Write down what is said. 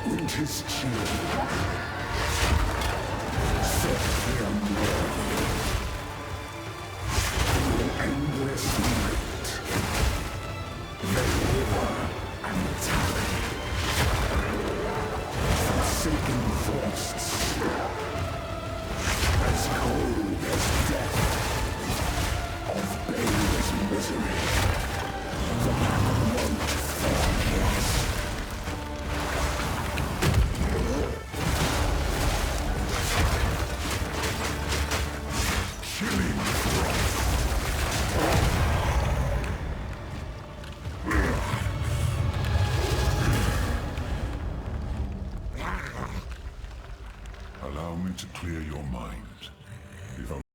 Winter's chill. Set them endless night. Vapor and tally. Forsaken forests. As cold as death. Of baleless misery. The man won't forget. Chilling frost. Allow me to clear your mind.